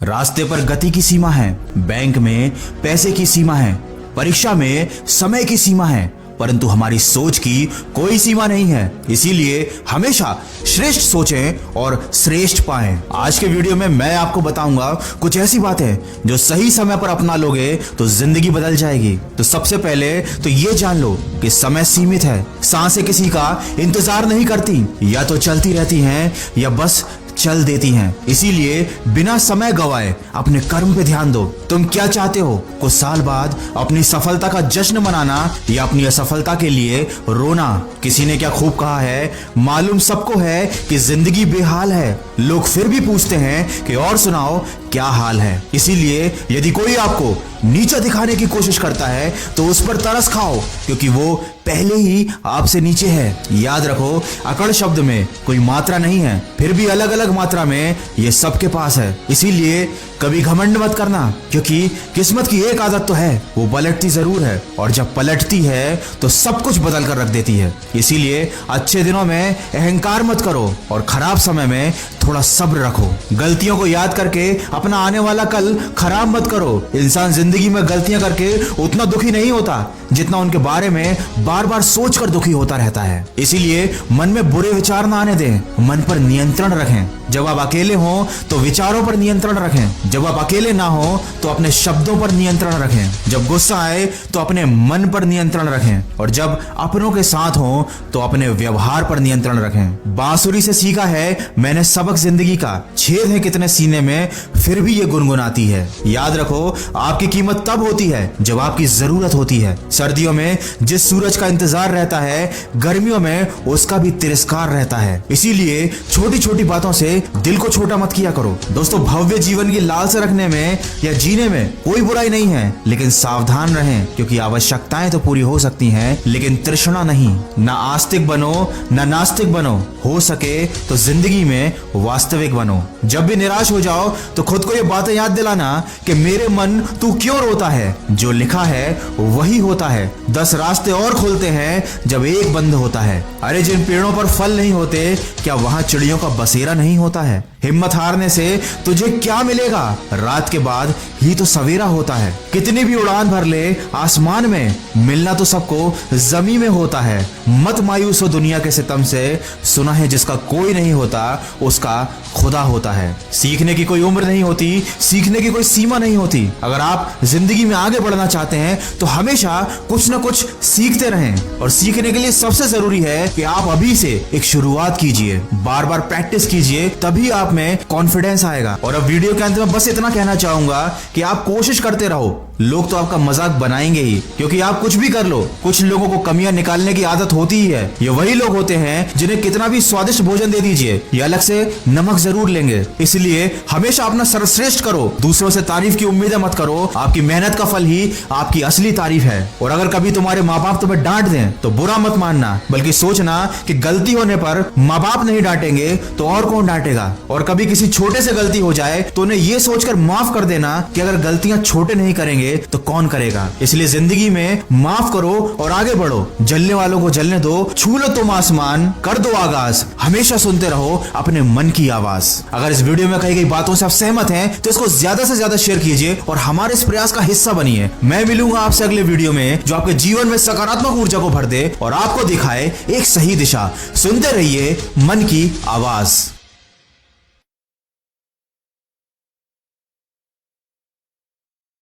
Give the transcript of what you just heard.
रास्ते पर गति की सीमा है, बैंक में पैसे की सीमा है, परीक्षा में समय की सीमा है, परंतु हमारी सोच की कोई सीमा नहीं है। इसीलिए हमेशा श्रेष्ठ सोचें और श्रेष्ठ पाएं। आज के वीडियो में मैं आपको बताऊंगा कुछ ऐसी बातें जो सही समय पर अपना लोगे तो जिंदगी बदल जाएगी। तो सबसे पहले तो ये जान लो कि समय सीमित है। सांसें किसी का इंतजार नहीं करती, या तो चलती रहती हैं या बस चल देती हैं। इसीलिए बिना समय गवाए अपने कर्म पे ध्यान दो। तुम क्या चाहते हो? कुछ साल बाद अपनी सफलता का जश्न मनाना या अपनी असफलता के लिए रोना? किसी ने क्या खूब कहा है, मालूम सबको है कि जिंदगी बेहाल है, लोग फिर भी पूछते हैं कि और सुनाओ क्या हाल है। इसीलिए यदि कोई आपको नीचा दिखाने की कोशिश करता है तो उस पर तरस खाओ, क्योंकि वो पहले ही आपसे नीचे है। याद रखो, अकड़ शब्द में कोई मात्रा नहीं है, फिर भी अलग अलग मात्रा में ये सबके पास है। इसीलिए कभी घमंड मत करना, क्योंकि किस्मत की एक आदत तो है, वो पलटती जरूर है, और जब पलटती है तो सब कुछ बदल कर रख देती है। इसीलिए अच्छे दिनों में अहंकार मत करो और खराब समय में थोड़ा सब्र रखो। गलतियों को याद करके अपना आने वाला कल खराब मत करो। इंसान जिंदगी में गलतियां करके उतना दुखी नहीं होता जितना उनके बारे में बार बार सोच कर दुखी होता रहता है। इसीलिए मन में बुरे विचार ना आने दें, मन पर नियंत्रण रखें। जब आप अकेले हों तो विचारों पर नियंत्रण रखें, जब आप अकेले ना हो तो अपने शब्दों पर नियंत्रण रखें, जब गुस्सा आए तो अपने मन पर नियंत्रण रखें, और जब अपनों के साथ हो तो अपने व्यवहार पर नियंत्रण रखें। बांसुरी से सीखा है मैंने सबक जिंदगी का, छेद है कितने सीने में फिर भी ये गुनगुनाती है। याद रखो, आपकी कीमत तब होती है जब आपकी जरूरत होती है। सर्दियों में जिस सूरज का इंतजार रहता है, गर्मियों में उसका भी तिरस्कार रहता है। इसीलिए छोटी छोटी बातों से दिल को छोटा मत किया करो। दोस्तों, भव्य जीवन की लालसा रखने में या जीने में कोई बुराई नहीं है, लेकिन सावधान रहें, क्योंकि आवश्यकताएं तो पूरी हो सकती हैं लेकिन तृष्णा नहीं। ना आस्तिक बनो ना नास्तिक बनो, हो सके तो जिंदगी में वास्तविक बनो। जब भी निराश हो जाओ तो खुद को ये बातें याद दिलाना कि मेरे मन तू क्यों रोता है, जो लिखा है वही होता है। 10 रास्ते और खुलते हैं जब एक बंद होता है। अरे जिन पेड़ों पर फल नहीं होते, क्या वहां चिड़ियों का बसेरा नहीं होता है? हिम्मत हारने से तुझे क्या मिलेगा? रात के बाद ही तो सवेरा होता है। कितनी भी उड़ान भर ले आसमान में, मिलना तो सबको जमीन में होता है। मत मायूस हो दुनिया के सितम से, सुना है जिसका कोई नहीं होता उसका खुदा होता है। सीखने की कोई उम्र नहीं होती, सीखने की कोई सीमा नहीं होती। अगर आप जिंदगी में आगे बढ़ना चाहते हैं तो हमेशा कुछ न कुछ सीखते रहें, और सीखने के लिए सबसे जरूरी है कि आप अभी से एक शुरुआत कीजिए, बार बार प्रैक्टिस कीजिए, तभी आप में कॉन्फिडेंस आएगा। और अब वीडियो के अंत में बस इतना कहना चाहूंगा कि आप कोशिश करते रहो। लोग तो आपका मजाक बनाएंगे ही, क्योंकि आप कुछ भी कर लो, कुछ लोगों को कमियां निकालने की आदत होती ही है। ये वही लोग होते हैं जिन्हें कितना भी स्वादिष्ट भोजन दे दीजिए, ये अलग से नमक जरूर लेंगे। इसलिए हमेशा अपना सर्वश्रेष्ठ करो, दूसरों से तारीफ की उम्मीदें मत करो। आपकी मेहनत का फल ही आपकी असली तारीफ है। और अगर कभी तुम्हारे माँ बाप तुम्हें डांट दें तो बुरा मत मानना, बल्कि सोचना कि गलती होने पर माँ बाप नहीं डांटेंगे तो और कौन डांटेगा। और कभी किसी छोटे से गलती हो जाए तो उन्हें यह सोचकर माफ कर देना कि अगर गलतियां छोटे नहीं करेंगे तो कौन करेगा। इसलिए जिंदगी में माफ करो और आगे बढ़ो। जलने वालों को जलने दो, छू लो तुम आसमान, कर दो आगाज, हमेशा सुनते रहो अपने मन की आवाज। अगर इस वीडियो में कही गई बातों से आप सहमत हैं तो इसको ज्यादा से ज्यादा शेयर कीजिए और हमारे इस प्रयास का हिस्सा बनिए। मैं मिलूंगा आपसे अगले वीडियो में, जो आपके जीवन में सकारात्मक ऊर्जा को भर दे और आपको दिखाए एक सही दिशा। सुनते रहिए मन की आवाज।